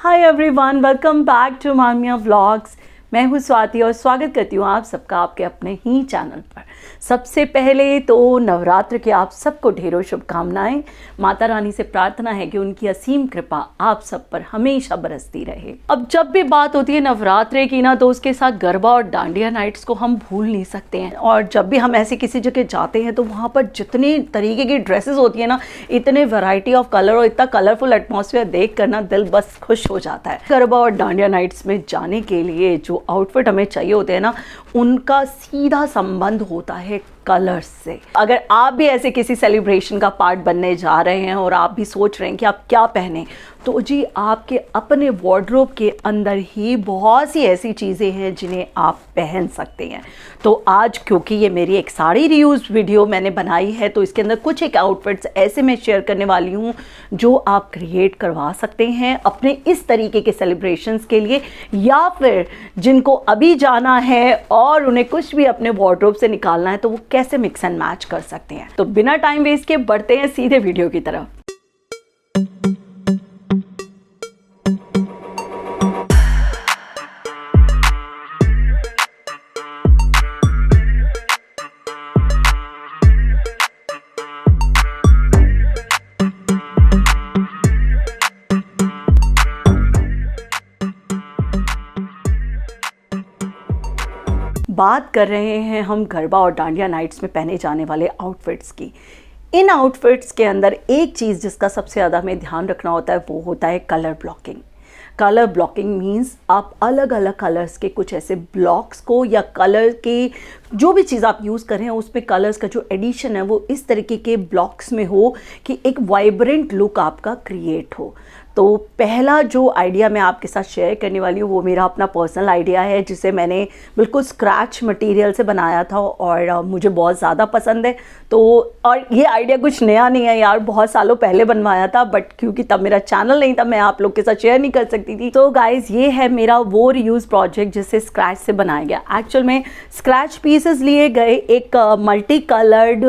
Hi everyone, welcome back to Mamiya vlogs. मैं हूँ स्वाति और स्वागत करती हूँ आप सबका आपके अपने ही चैनल पर। सबसे पहले तो नवरात्र के आप सबको ढेरों शुभकामनाएं। माता रानी से प्रार्थना है कि उनकी असीम कृपा आप सब पर हमेशा बरसती रहे। अब जब भी बात होती है नवरात्रे की ना, तो उसके साथ गरबा और डांडिया नाइट्स को हम भूल नहीं सकते हैं। और जब भी हम ऐसी किसी जगह जाते हैं तो वहाँ पर जितने तरीके की ड्रेसेस होती है ना, इतने वैरायटी ऑफ कलर और इतना कलरफुल एटमॉस्फेयर देख कर ना दिल बस खुश हो जाता है। गरबा और डांडिया नाइट्स में जाने के लिए जो आउटफिट हमें चाहिए होते हैं ना, उनका सीधा संबंध होता है कलर्स से। अगर आप भी ऐसे किसी सेलिब्रेशन का पार्ट बनने जा रहे हैं और आप भी सोच रहे हैं कि आप क्या पहने, तो जी आपके अपने वार्डरोब के अंदर ही बहुत सी ऐसी चीज़ें हैं जिन्हें आप पहन सकते हैं। तो आज क्योंकि ये मेरी एक साड़ी रीयूज वीडियो मैंने बनाई है, तो इसके अंदर कुछ एक आउटफिट्स ऐसे मैं शेयर करने वाली हूँ जो आप क्रिएट करवा सकते हैं अपने इस तरीके के सेलिब्रेशंस के लिए, या फिर जिनको अभी जाना है और उन्हें कुछ भी अपने वार्डरोब से निकालना है तो वो कैसे मिक्स एंड मैच कर सकते हैं। तो बिना टाइम वेस्ट के बढ़ते हैं सीधे वीडियो की तरफ। बात कर रहे हैं हम गरबा और डांडिया नाइट्स में पहने जाने वाले आउटफिट्स की। इन आउटफिट्स के अंदर एक चीज़ जिसका सबसे ज़्यादा हमें ध्यान रखना होता है वो होता है colour blocking. Colour blocking means आप अलग अलग कलर्स के कुछ ऐसे ब्लॉक्स को या कलर के जो भी चीज़ आप यूज़ कर रहे हैं उसमें कलर्स का जो एडिशन है वो इस तरीके के ब्लॉक्स में हो कि एक वाइब्रेंट लुक आपका क्रिएट हो। तो पहला जो आइडिया मैं आपके साथ शेयर करने वाली हूँ वो मेरा अपना पर्सनल आइडिया है, जिसे मैंने बिल्कुल स्क्रैच मटेरियल से बनाया था और मुझे बहुत ज़्यादा पसंद है। तो और ये आइडिया कुछ नया नहीं है यार, बहुत सालों पहले बनवाया था, बट क्योंकि तब मेरा चैनल नहीं था मैं आप लोग के साथ शेयर नहीं कर सकती थी। तो गाइज ये है मेरा वो रीयूज़ प्रोजेक्ट जिसे स्क्रैच से बनाया गया। एक्चुअल में स्क्रैच पीसेस लिए गए, एक मल्टी कलर्ड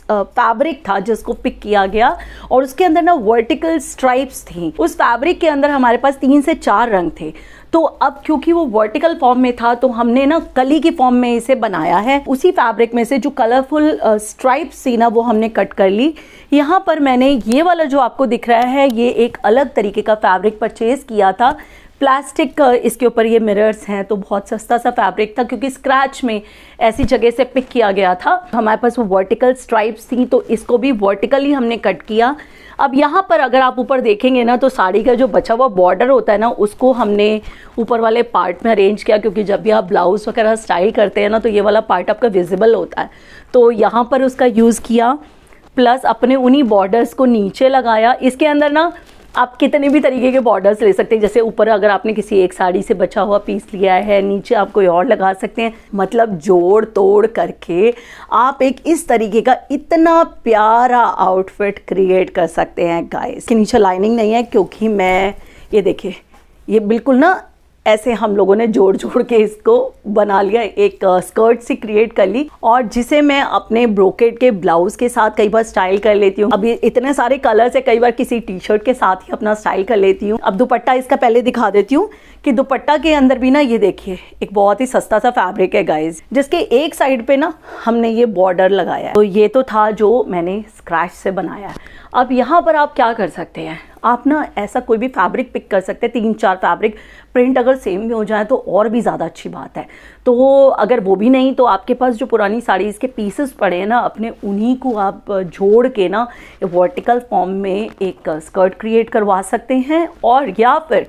फैब्रिक था जिसको पिक किया गया और उसके अंदर ना वर्टिकल स्ट्राइप्स थी। उस फैब्रिक के अंदर हमारे पास 3 से 4 रंग थे। तो अब क्योंकि वो वर्टिकल फॉर्म में था तो हमने ना कली की फॉर्म में इसे बनाया है। उसी फैब्रिक में से जो कलरफुल स्ट्राइप्स थी ना वो हमने कट कर ली। यहाँ पर मैंने ये वाला जो आपको दिख रहा है ये एक अलग तरीके का फैब्रिक परचेज किया था। प्लास्टिक इसके ऊपर ये मिरर्स हैं, तो बहुत सस्ता सा फैब्रिक था क्योंकि स्क्रैच में ऐसी जगह से पिक किया गया था। हमारे पास वो वर्टिकल स्ट्राइप्स थी तो इसको भी वर्टिकली हमने कट किया। अब यहाँ पर अगर आप ऊपर देखेंगे ना तो साड़ी का जो बचा हुआ बॉर्डर होता है ना उसको हमने ऊपर वाले पार्ट में अरेंज किया, क्योंकि जब भी आप ब्लाउज वगैरह स्टाइल करते हैं ना तो ये वाला पार्ट आपका विजिबल होता है। तो यहाँ पर उसका यूज़ किया, प्लस अपने उन्हीं बॉर्डर्स को नीचे लगाया। इसके अंदर ना आप कितने भी तरीके के बॉर्डर्स ले सकते हैं, जैसे ऊपर अगर आपने किसी एक साड़ी से बचा हुआ पीस लिया है, नीचे आप कोई और लगा सकते हैं। मतलब जोड़ तोड़ करके आप एक इस तरीके का इतना प्यारा आउटफिट क्रिएट कर सकते हैं गाइस। इसके नीचे लाइनिंग नहीं है क्योंकि मैं ये देखिए ये बिल्कुल ना ऐसे हम लोगों ने जोड़ जोड़ के इसको बना लिया, एक स्कर्ट सी क्रिएट कर ली और जिसे मैं अपने ब्रोकेड के ब्लाउज के साथ कई बार स्टाइल कर लेती हूँ। अभी इतने सारे कलर्स है, कई बार किसी टी शर्ट के साथ ही अपना स्टाइल कर लेती हूँ। अब दुपट्टा इसका पहले दिखा देती हूँ कि दुपट्टा के अंदर भी ना ये देखिए एक बहुत ही सस्ता सा फैब्रिक है गाइज, जिसके एक साइड पे ना हमने ये बॉर्डर लगाया है। तो ये तो था जो मैंने स्क्रैच से बनाया है। अब यहाँ पर आप क्या कर सकते हैं, आप ना ऐसा कोई भी फैब्रिक पिक कर सकते हैं, 3-4 फैब्रिक, प्रिंट अगर सेम भी हो जाए तो और भी ज़्यादा अच्छी बात है। तो अगर वो भी नहीं तो आपके पास जो पुरानी साड़ीज़ के पीसेस पड़े हैं ना, अपने उन्हीं को आप जोड़ के ना वर्टिकल फॉर्म में एक स्कर्ट क्रिएट करवा सकते हैं, और या फिर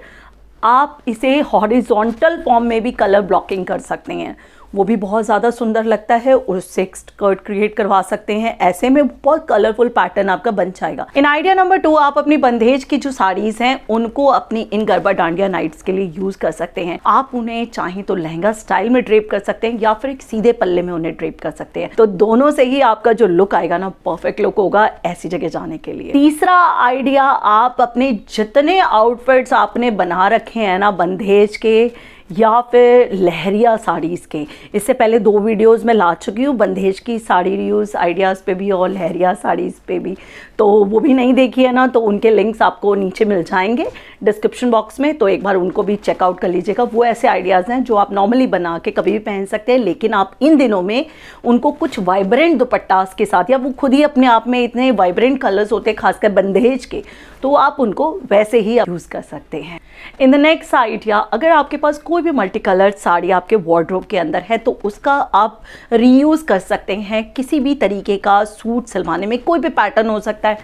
आप इसे हॉरिजॉन्टल फॉर्म में भी कलर ब्लॉकिंग कर सकते हैं, वो भी बहुत ज़्यादा सुंदर लगता है, और उससे एक स्कर्ट क्रिएट करवा सकते हैं। ऐसे में बहुत कलरफुल पैटर्न आपका बन जाएगा। इन आइडिया नंबर 2, आप अपनी बंदेज की जो साड़ीज़ हैं उनको अपनी इन गरबा डांडिया नाइट्स के लिए यूज़ कर सकते हैं। आप उन्हें चाहें तो लहंगा स्टाइल में ड्रेप कर सकते हैं या फिर एक सीधे पल्ले में उन्हें ड्रेप कर सकते हैं। तो दोनों से ही आपका जो लुक आएगा ना परफेक्ट लुक होगा ऐसी जगह जाने के लिए। तीसरा आइडिया, आप अपने जितने आउटफिट्स आपने बना रखे हैं ना बंदेज के या फिर लहरिया साड़ीज़ के। इससे पहले 2 वीडियोस मैं ला चुकी हूँ, बंदेज की साड़ी रीयूज आइडियाज़ पे भी और लहरिया साड़ीज़ पे भी, तो वो भी नहीं देखी है ना तो उनके लिंक्स आपको नीचे मिल जाएंगे डिस्क्रिप्शन बॉक्स में, तो एक बार उनको भी चेकआउट कर लीजिएगा। वो ऐसे आइडियाज़ हैं जो आप नॉर्मली बना के कभी भी पहन सकते हैं, लेकिन आप इन दिनों में उनको कुछ वाइब्रेंट दुपट्टास के साथ, या वो खुद ही अपने आप में इतने वाइब्रेंट कलर्स होते हैं खासकर बंदेज के, तो आप उनको वैसे ही यूज़ कर सकते हैं। इन द नेक्स्ट आइडिया, अगर आपके पास कोई भी मल्टी कलर्ड साड़ी आपके वार्डरोब के अंदर है तो उसका आप रीयूज़ कर सकते हैं किसी भी तरीके का सूट सिलवाने में। कोई भी पैटर्न हो सकता है,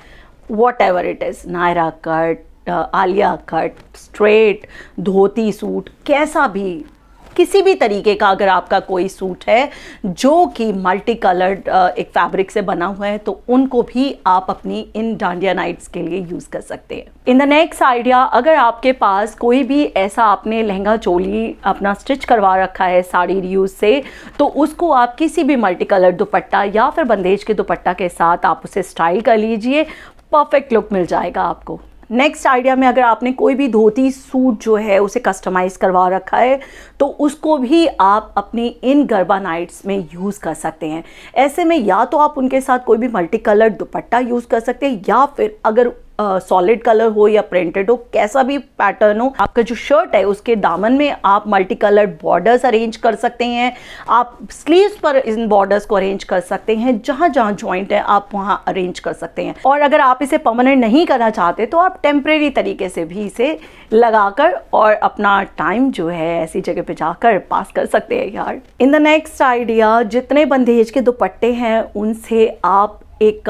whatever it is, Naira cut, Alia cut, straight, dhoti suit, कैसा भी, किसी भी तरीके का अगर आपका कोई सूट है जो कि मल्टी कलर्ड एक फैब्रिक से बना हुआ है, तो उनको भी आप अपनी इन डांडिया नाइट्स के लिए यूज़ कर सकते हैं। इन द नेक्स्ट आइडिया, अगर आपके पास कोई भी ऐसा आपने लहंगा चोली अपना स्टिच करवा रखा है साड़ी रीयूज से, तो उसको आप किसी भी मल्टी कलर्ड दुपट्टा या फिर बंदेज के दुपट्टा के साथ आप उसे स्टाइल कर लीजिए, परफेक्ट लुक मिल जाएगा आपको। नेक्स्ट आइडिया में, अगर आपने कोई भी धोती सूट जो है उसे कस्टमाइज़ करवा रखा है तो उसको भी आप अपनी इन गरबा नाइट्स में यूज़ कर सकते हैं। ऐसे में या तो आप उनके साथ कोई भी मल्टी कलर्ड दुपट्टा यूज़ कर सकते हैं, या फिर अगर सॉलिड कलर हो या प्रिंटेड हो, कैसा भी पैटर्न हो, आपका जो शर्ट है उसके दामन में आप मल्टी कलर्ड बॉर्डर्स अरेंज कर सकते हैं। आप स्लीव्स पर इन बॉर्डर्स को अरेंज कर सकते हैं, जहाँ जहाँ जॉइंट है आप वहाँ अरेंज कर सकते हैं। और अगर आप इसे परमानेंट नहीं करना चाहते तो आप टेम्परेरी तरीके से भी इसे लगाकर और अपना टाइम जो है ऐसी जगह पे जाकर पास कर सकते हैं यार। इन द नेक्स्ट आइडिया, जितने बंदेज के दुपट्टे हैं उनसे आप एक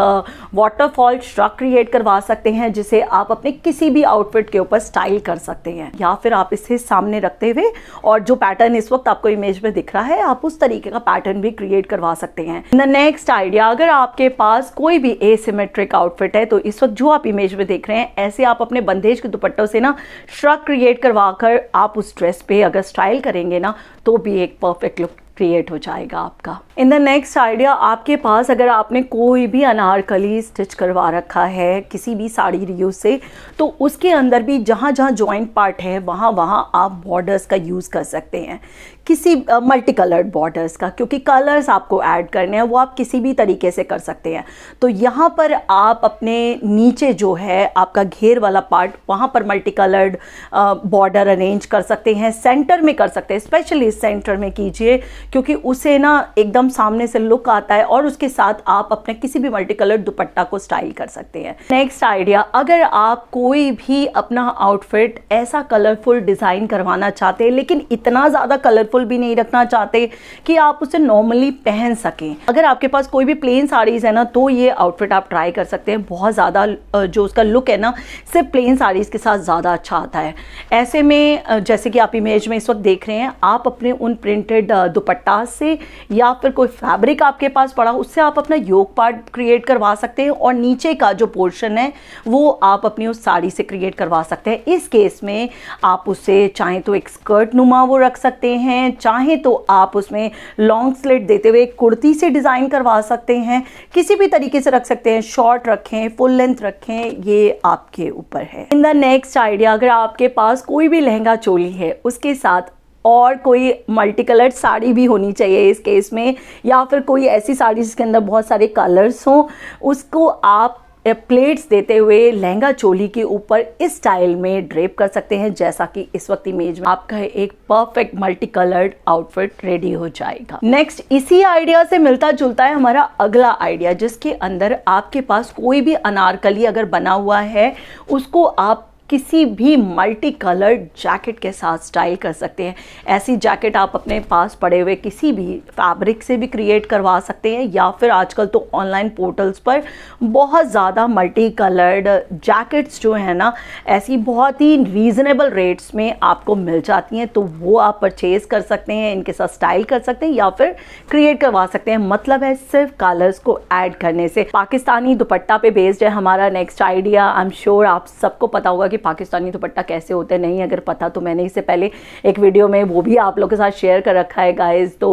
वाटरफॉल श्रग क्रिएट करवा सकते हैं, जिसे आप अपने किसी भी आउटफिट के ऊपर स्टाइल कर सकते हैं, या फिर आप इसे सामने रखते हुए और जो पैटर्न इस वक्त आपको इमेज में दिख रहा है आप उस तरीके का पैटर्न भी क्रिएट करवा सकते हैं। इन द नेक्स्ट आइडिया, अगर आपके पास कोई भी एसिमेट्रिक आउटफिट है तो इस वक्त जो आप इमेज में देख रहे हैं, ऐसे आप अपने बंदेज के दुपट्टों से ना श्रग क्रिएट करवा कर आप उस ड्रेस पे अगर स्टाइल करेंगे ना तो भी एक परफेक्ट लुक क्रिएट हो जाएगा आपका। इन द नेक्स्ट आइडिया, आपके पास अगर आपने कोई भी अनारकली स्टिच करवा रखा है किसी भी साड़ी रीयूज से, तो उसके अंदर भी जहाँ जहाँ जॉइंट पार्ट है वहाँ वहाँ आप बॉर्डर्स का यूज़ कर सकते हैं, किसी मल्टी कलर्ड बॉर्डर्स का, क्योंकि कलर्स आपको ऐड करने हैं वो आप किसी भी तरीके से कर सकते हैं। तो यहाँ पर आप अपने नीचे जो है आपका घेर वाला पार्ट, वहाँ पर मल्टी कलर्ड बॉर्डर अरेंज कर सकते हैं, सेंटर में कर सकते हैं, स्पेशली सेंटर में कीजिए क्योंकि उसे ना एकदम सामने से लुक आता है और उसके साथ आप अपने किसी भी मल्टी कलर्ड दुपट्टा को स्टाइल कर सकते हैं। नेक्स्ट आइडिया, अगर आप कोई भी अपना आउटफिट ऐसा कलरफुल डिज़ाइन करवाना चाहते हैं लेकिन इतना ज़्यादा कलरफुल भी नहीं रखना चाहते कि आप उसे नॉर्मली पहन सकें, अगर आपके पास कोई भी प्लेन साड़ीज़ है ना तो ये आउटफिट आप ट्राई कर सकते हैं। बहुत ज़्यादा जो उसका लुक है ना सिर्फ प्लेन साड़ीज़ के साथ ज़्यादा अच्छा आता है। ऐसे में जैसे कि आप इमेज में इस वक्त देख रहे हैं, आप अपने उन प्रिंटेड दुपट्टा से या फिर कोई फैब्रिक आपके पास पड़ा उससे आप अपना योक पार्ट क्रिएट करवा सकते हैं और नीचे का जो पोर्शन है वो आप अपनी उस साड़ी से क्रिएट करवा सकते हैं। इस केस में आप उसे चाहे तो एक स्कर्ट नुमा वो रख सकते हैं, चाहे तो आप उसमें लॉन्ग स्लिट देते हुए कुर्ती से डिज़ाइन करवा सकते हैं, किसी भी तरीके से रख सकते हैं, शॉर्ट रखें, फुल लेंथ रखें, ये आपके ऊपर है। इन द नेक्स्ट आइडिया, अगर आपके पास कोई भी लहंगा चोली है उसके साथ और कोई मल्टी कलर्ड साड़ी भी होनी चाहिए इस केस में, या फिर कोई ऐसी साड़ी जिसके अंदर बहुत सारे कलर्स हों, उसको आप प्लेट्स देते हुए लहंगा चोली के ऊपर इस स्टाइल में ड्रेप कर सकते हैं, जैसा कि इस वक्त इमेज में आपका एक perfect multi coloured outfit ready हो जाएगा। नेक्स्ट, इसी आइडिया से मिलता जुलता है हमारा अगला आइडिया, जिसके अंदर आपके पास कोई भी अनारकली अगर बना हुआ है उसको आप किसी भी मल्टी कलर्ड जैकेट के साथ स्टाइल कर सकते हैं। ऐसी जैकेट आप अपने पास पड़े हुए किसी भी फैब्रिक से भी क्रिएट करवा सकते हैं, या फिर आजकल तो ऑनलाइन पोर्टल्स पर बहुत ज़्यादा मल्टी कलर्ड जैकेट्स जो है ना ऐसी बहुत ही रीज़नेबल रेट्स में आपको मिल जाती हैं, तो वो आप परचेज़ कर सकते हैं, इनके साथ स्टाइल कर सकते हैं या फिर क्रिएट करवा सकते हैं। मतलब है सिर्फ कलर्स को ऐड करने से। पाकिस्तानी दुपट्टा पे बेस्ड है हमारा next idea. I am sure आप सबको पता होगा कि पाकिस्तानी दुपट्टा कैसे होते हैं, नहीं अगर पता तो मैंने इससे पहले एक वीडियो में वो भी आप लोगों के साथ शेयर कर रखा है गाइस। तो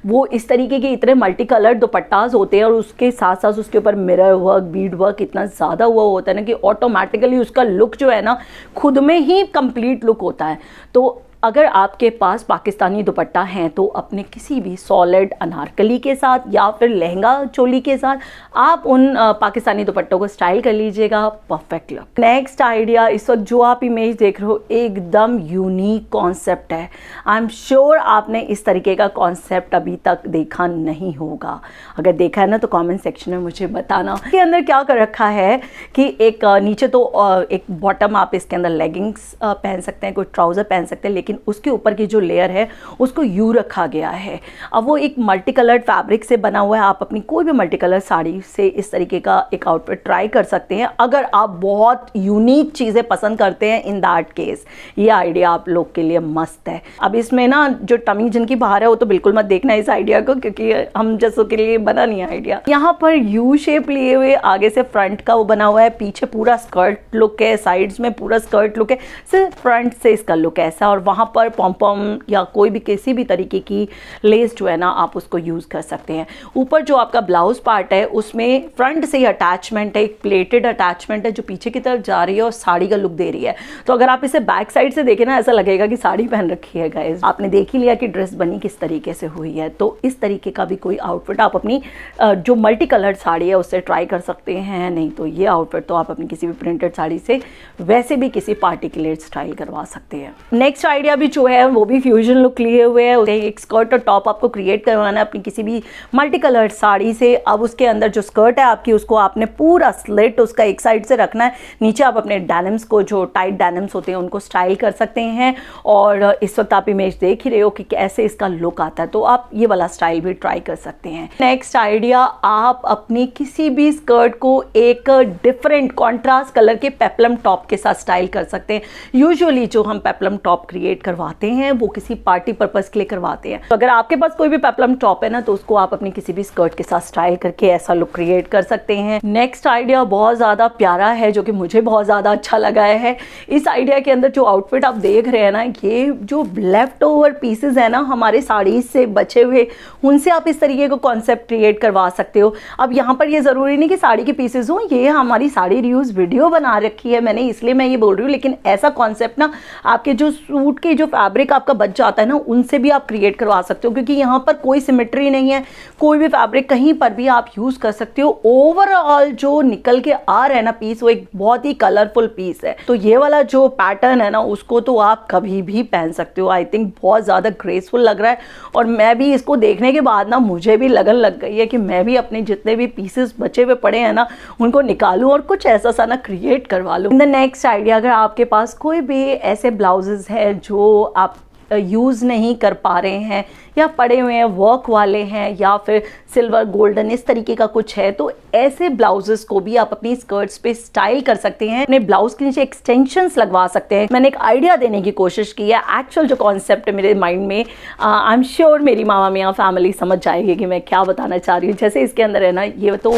वो इस तरीके के इतने मल्टी कलर्ड दुपट्टास होते हैं और उसके साथ साथ उसके ऊपर मिरर वर्क, बीड वर्क इतना ज़्यादा हुआ होता है ना कि ऑटोमेटिकली उसका लुक जो है ना खुद में ही कंप्लीट लुक होता है। तो अगर आपके पास पाकिस्तानी दुपट्टा है तो अपने किसी भी सॉलिड अनारकली के साथ या फिर लहंगा चोली के साथ आप उन पाकिस्तानी दुपट्टों को स्टाइल कर लीजिएगा, परफेक्ट लुक। नेक्स्ट आइडिया, इस वक्त जो आप इमेज देख रहे हो एकदम यूनिक कॉन्सेप्ट है। आई एम श्योर आपने इस तरीके का कॉन्सेप्ट अभी तक देखा नहीं होगा। अगर देखा है ना तो कमेंट सेक्शन में मुझे बताना। इसके अंदर क्या कर रखा है कि एक नीचे तो एक बॉटम आप इसके अंदर लेगिंग्स पहन सकते हैं, कोई ट्राउज़र पहन सकते हैं, लेकिन उसके ऊपर की जो लेयर है उसको यू रखा गया है। अब वो एक मल्टी कलर्ड फैब्रिक से बना हुआ है। आप अपनी कोई भी मल्टी कलर साड़ी से इस तरीके का एक आउटफिट ट्राई कर सकते हैं अगर आप बहुत यूनिक चीज़ें पसंद करते हैं। इन दैट केस ये आइडिया आप लोग के लिए मस्त है। अब इसमें ना जो टमी जिनकी बाहर है वो तो बिल्कुल मत देखना इस आइडिया को, क्योंकि हम जैसों के लिए बना नहीं आइडिया। यहाँ पर यू शेप लिए हुए आगे से फ्रंट का वो बना हुआ है, पीछे पूरा स्कर्ट लुक है, साइड्स में पूरा स्कर्ट लुक है, सिर्फ फ्रंट से इसका लुक ऐसा। और वहाँ पर पॉम या कोई भी किसी भी तरीके की लेस जो है ना आप उसको यूज़ कर सकते हैं। ऊपर जो आपका ब्लाउज पार्ट है उसमें फ्रंट से ही अटैचमेंट है, एक प्लेटेड अटैचमेंट है जो पीछे की तरफ जा रही है और साड़ी का लुक दे रही है। तो अगर आप इसे बैक साइड से देखें ना ऐसा लगेगा कि साड़ी पहन रखी है गाइस। आपने देख ही लिया कि ड्रेस बनी किस तरीके से हुई है। तो इस तरीके का भी कोई आउटफिट आप अपनी जो मल्टी कलर्ड साड़ी है उससे ट्राई कर सकते हैं। नहीं तो ये आउटफिट तो आप अपनी किसी भी प्रिंटेड साड़ी से वैसे भी किसी पार्टी के लिए स्टाइल करवा सकते हैं। नेक्स्ट आइडिया भी जो है वो भी फ्यूजन लुक लिए हुए है। एक स्कर्ट और टॉप आपको क्रिएट करवाना है अपनी किसी भी मल्टी कलर्ड साड़ी से। अब उसके अंदर जो स्कर्ट है आपकी उसको आपने पूरा स्लिट उसका एक साइड से रखना है, नीचे आप अपने डेनिम्स को जो टाइट डेनिम्स होते हैं उनको स्टाइल कर सकते हैं। और इस वक्त आप इमेज देख ही रहे हो कि कैसे इसका लुक आता है, तो आप ये वाला स्टाइल भी ट्राई कर सकते हैं। नेक्स्ट आइडिया, आप अपनी किसी भी स्कर्ट को एक डिफरेंट कॉन्ट्रास्ट कलर के पेप्लम टॉप के साथ स्टाइल कर सकते हैं। यूजुअली जो हम पेप्लम टॉप क्रिएट करवाते हैं वो किसी पार्टी पर्पस के लिए करवाते हैं। तो अगर आपके पास कोई भी पेप्लम टॉप है ना तो उसको आप अपनी किसी भी स्कर्ट के साथ स्टाइल करके ऐसा लुक क्रिएट कर सकते हैं। नेक्स्ट आइडिया बहुत ज़्यादा प्यारा है जो कि मुझे बहुत ज़्यादा अच्छा लगा है। इस आइडिया के अंदर जो आउटफिट आप देख रहे हैं ना, ये जो लेफ्ट ओवर पीसेज है ना हमारे साड़ी से बचे हुए, उनसे आप इस तरीके का कॉन्सेप्ट क्रिएट करवा सकते हो। अब यहाँ पर ये ज़रूरी नहीं कि साड़ी के पीसेज हों, ये हमारी साड़ी रीयूज वीडियो बना रखी है मैंने, इसलिए मैं ये बोल रही हूँ। लेकिन ऐसा कॉन्सेप्ट ना आपके जो सूट के जो फैब्रिक आपका बच जाता है ना उनसे भी आप क्रिएट करवा सकते हो, क्योंकि यहाँ पर कोई सिमेट्री नहीं है। कोई भी फैब्रिक कहीं पर भी आप यूज़ कर सकते हो। ओवरऑल जो निकल के आ रहा है ना पीस वो एक बहुत ही कलरफुल पीस है। तो ये वाला जो पैटर्न है ना उसको तो आप कभी भी पहन सकते हो। आई थिंक बहुत ज़्यादा ग्रेसफुल लग रहा है और मैं भी इसको देखने के बाद ना मुझे भी लगन लग गई है कि मैं भी अपने जितने भी पीसेस बचे हुए पड़े हैं ना उनको निकालूं और कुछ ऐसा सा ना क्रिएट करवा लूं। इन द नेक्स्ट आइडिया, अगर आपके पास कोई भी ऐसे ब्लाउजेस है जो आप यूज़ नहीं कर पा रहे हैं या पड़े हुए हैं, वर्क वाले हैं या फिर सिल्वर गोल्डन इस तरीके का कुछ है, तो ऐसे ब्लाउजेस को भी आप अपनी स्कर्ट्स पे स्टाइल कर सकते हैं। अपने ब्लाउज के नीचे एक्सटेंशंस लगवा सकते हैं। मैंने एक आइडिया देने की कोशिश की है। एक्चुअल जो कॉन्सेप्ट है मेरे माइंड में, आई एम श्योर मेरी मामा मियाँ फैमिली समझ जाएगी कि मैं क्या बताना चाह रही हूँ। जैसे इसके अंदर है ना, ये तो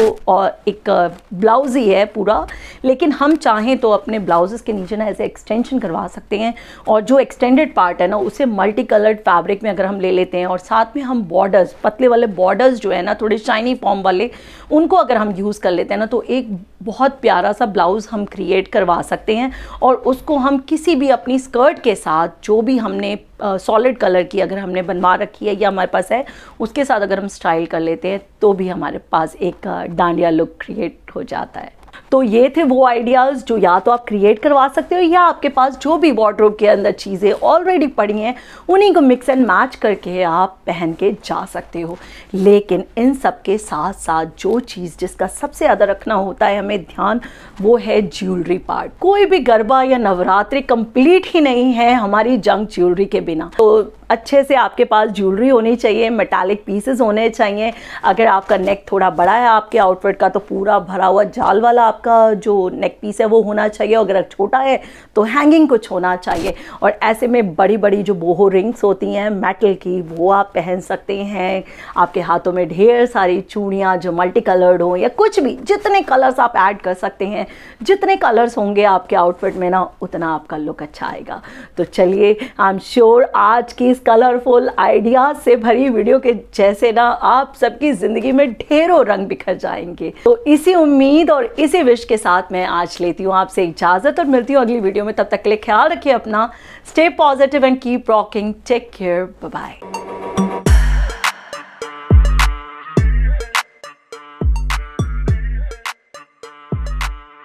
एक ब्लाउज ही है पूरा, लेकिन हम चाहें तो अपने ब्लाउजेस के नीचे ना ऐसे एक्सटेंशन करवा सकते हैं। और जो एक्सटेंडेड पार्ट है ना उसे मल्टी कलर्ड फैब्रिक में अगर हम ले लेते हैं और साथ में हम बॉर्डर्स, पतले वाले बॉर्डर्स जो है ना थोड़े शाइनी फॉर्म वाले, उनको अगर हम यूज़ कर लेते हैं ना तो एक बहुत प्यारा सा ब्लाउज हम क्रिएट करवा सकते हैं। और उसको हम किसी भी अपनी स्कर्ट के साथ जो भी हमने सॉलिड कलर की अगर हमने बनवा रखी है या हमारे पास है उसके साथ अगर हम स्टाइल कर लेते हैं तो भी हमारे पास एक डांडिया लुक क्रिएट हो जाता है। तो ये थे वो आइडियाज़ जो या तो आप क्रिएट करवा सकते हो या आपके पास जो भी वार्डरोब के अंदर चीज़ें ऑलरेडी पड़ी हैं उन्हीं को मिक्स एंड मैच करके आप पहन के जा सकते हो। लेकिन इन सब के साथ साथ जो चीज़ जिसका सबसे ज़्यादा रखना होता है हमें ध्यान, वो है ज्वेलरी पार्ट। कोई भी गरबा या नवरात्रि कंप्लीट ही नहीं है हमारी जंक ज्वेलरी के बिना। तो अच्छे से आपके पास ज्वेलरी होनी चाहिए, मेटालिक पीसेस होने चाहिए। अगर आपका नेक थोड़ा बड़ा है आपके आउटफिट का तो पूरा भरा हुआ जाल वाला आपका जो नेक पीस है वो होना चाहिए। अगर छोटा है तो हैंगिंग कुछ होना चाहिए। और ऐसे में बड़ी बड़ी जो बोहो रिंग्स होती हैं मेटल की, वो आप पहन सकते हैं। आपके हाथों में ढेर सारी चूड़ियाँ जो मल्टी कलर्ड हो या कुछ भी, जितने कलर्स आप ऐड कर सकते हैं, जितने कलर्स होंगे आपके आउटफिट में ना उतना आपका लुक अच्छा आएगा। तो चलिए, आई एम श्योर आज की इस कलरफुल आइडियाज से भरी वीडियो के जैसे ना आप सबकी जिंदगी में ढेरों रंग बिखर जाएंगे। तो इसी उम्मीद और इसी विश के साथ मैं आज लेती हूँ आपसे इजाजत और मिलती हूँ अगली वीडियो में। तब तक के लिए ख्याल रखिए अपना, stay positive and keep rocking, take care, bye bye.